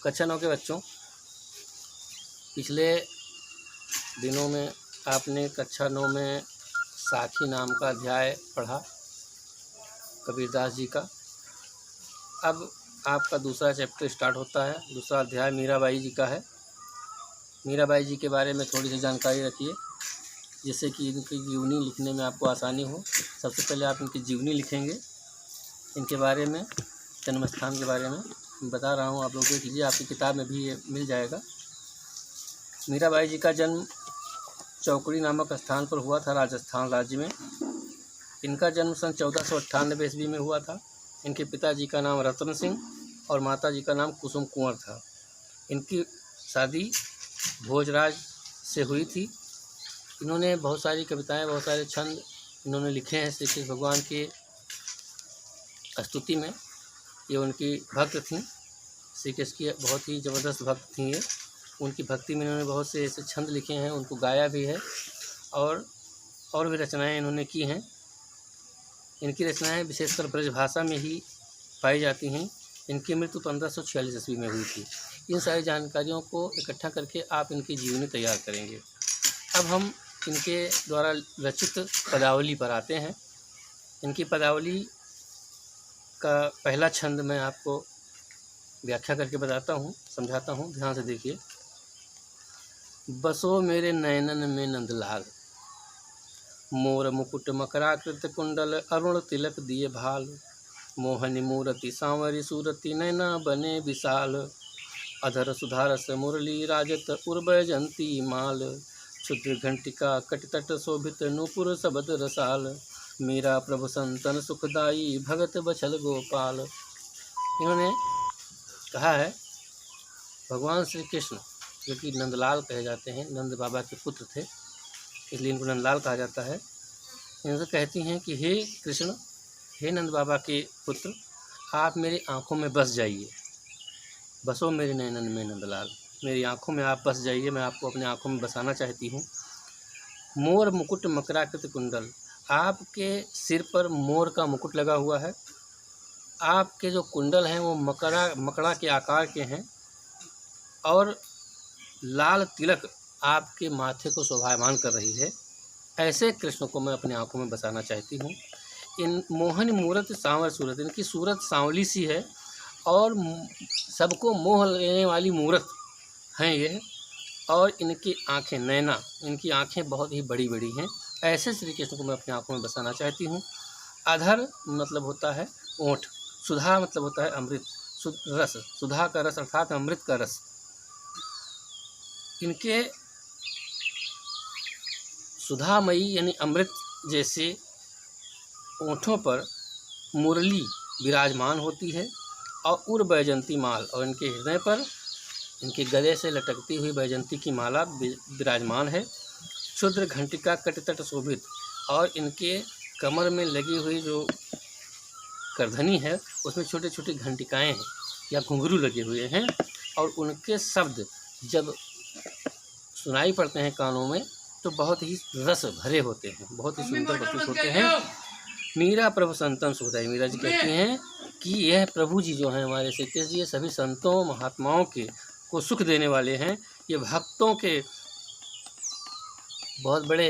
कक्षा 9 के बच्चों, पिछले दिनों में आपने कक्षा 9 में साखी नाम का अध्याय पढ़ा कबीरदास जी का। अब आपका दूसरा चैप्टर स्टार्ट होता है। दूसरा अध्याय मीराबाई जी का है। मीराबाई जी के बारे में थोड़ी सी जानकारी रखिए, जिससे कि इनकी जीवनी लिखने में आपको आसानी हो। सबसे पहले आप इनकी जीवनी लिखेंगे, इनके बारे में, जन्म स्थान के बारे में बता रहा हूँ, आप लोग देख लीजिए, आपकी किताब में भी ये मिल जाएगा। मीराबाई जी का जन्म चौकड़ी नामक स्थान पर हुआ था, राजस्थान राज्य में। इनका जन्म सन 1498 ईस्वी में हुआ था। इनके पिताजी का नाम रतन सिंह और माता जी का नाम कुसुम कुंवर था। इनकी शादी भोजराज से हुई थी। इन्होंने बहुत सारी कविताएं, बहुत सारे छंद इन्होंने लिखे हैं श्री कृष्ण भगवान के स्तुति में। ये उनकी भक्त थीं, श्री कृष्ण की बहुत ही ज़बरदस्त भक्त थीं ये। उनकी भक्ति में इन्होंने बहुत से ऐसे छंद लिखे हैं, उनको गाया भी है और भी रचनाएं इन्होंने की हैं। इनकी रचनाएं विशेषकर ब्रजभाषा में ही पाई जाती हैं। इनकी मृत्यु 1546 ईस्वी में हुई थी। इन सारी जानकारियों को इकट्ठा करके आप इनकी जीवनी तैयार करेंगे। अब हम इनके द्वारा रचित पदावली पर आते हैं। इनकी पदावली का पहला छंद मैं आपको व्याख्या करके बताता हूँ, समझाता हूँ, ध्यान से देखिए। बसो मेरे नयनन में नंदलाल, मोर मुकुट मकराकृत कुंडल, अरुण तिलक दिए भाल, मोहनी मूरति सांवरी सूरति, नैना बने विशाल, अधर सुधारस मुरली राजत उर्वजंती माल, क्षुद्र घंटिका कटतट शोभित नूपुर शबद रसाल, मीरा प्रभु संतन सुखदाई भगत बछल गोपाल। इन्होंने कहा है भगवान श्री कृष्ण, जो कि नंदलाल कहे जाते हैं, नंद बाबा के पुत्र थे, इसलिए इनको नंदलाल कहा जाता है। इनसे कहती हैं कि हे कृष्ण, हे नंद बाबा के पुत्र, आप मेरी आँखों में बस जाइए। बसो मेरे नैनन में नंदलाल, मेरी आँखों में आप बस जाइए, मैं आपको अपने आँखों में बसाना चाहती हूँ। मोर मुकुट मकराकृत कुंडल, आपके सिर पर मोर का मुकुट लगा हुआ है। आपके जो कुंडल हैं वो मकड़ा के आकार के हैं और लाल तिलक आपके माथे को शोभायमान कर रही है। ऐसे कृष्ण को मैं अपनी आंखों में बसाना चाहती हूँ। इन मोहन मूरत सांवर सूरत, इनकी सूरत सांवली सी है और सबको मोह लेने वाली मूरत हैं ये। और इनकी आँखें नैना, इनकी आँखें बहुत ही बड़ी बड़ी हैं। ऐसे श्री कृष्ण को मैं अपनी आँखों में बसाना चाहती हूँ। अधर मतलब होता है ओंठ, सुधा मतलब होता है अमृत, रस, सुधा का रस अर्थात अमृत का रस। इनके सुधामयी यानी अमृत जैसे ओंठों पर मुरली विराजमान होती है और उर बैजंती माल, और इनके हृदय पर इनके गले से लटकती हुई बैजंती की माला विराजमान है। क्षुद्र घंटिका कटतट शोभित, और इनके कमर में लगी हुई जो करधनी है उसमें छोटे छोटे घंटिकाएँ हैं या घुंघरू लगे हुए हैं, और उनके शब्द जब सुनाई पड़ते हैं कानों में तो बहुत ही रस भरे होते हैं, बहुत ही सुंदर प्रतीत होते हैं। मीरा प्रभु संतन सुखदाई, मीरा जी कहती हैं कि यह प्रभु जी जो हैं हमारे श्री कृष्ण जी, ये सभी संतों महात्माओं के को सुख देने वाले हैं। ये भक्तों के बहुत बड़े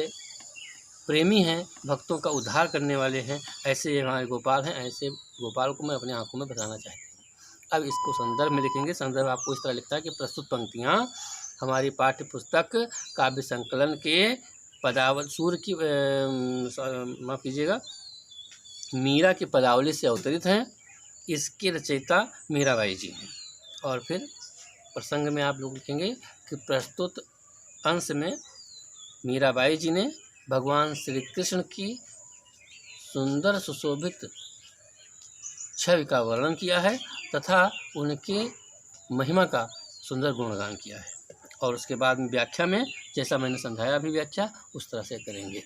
प्रेमी हैं, भक्तों का उद्धार करने वाले हैं। ऐसे ये हमारे गोपाल हैं, ऐसे गोपाल को मैं अपनी आंखों में बसाना चाहती हूँ। अब इसको संदर्भ में लिखेंगे। संदर्भ आपको इस तरह लिखता है कि प्रस्तुत पंक्तियाँ हमारी पाठ्य पुस्तक काव्य संकलन के पदावली सूर्य की माफ़ कीजिएगा, मीरा की पदावली से अवतरित हैं। इसके रचयिता मीराबाई जी हैं। और फिर प्रसंग में आप लोग लिखेंगे कि प्रस्तुत अंश में मीराबाई जी ने भगवान श्री कृष्ण की सुंदर सुशोभित छवि का वर्णन किया है तथा उनके महिमा का सुंदर गुणगान किया है। और उसके बाद में व्याख्या में जैसा मैंने समझाया अभी व्याख्या उस तरह से करेंगे।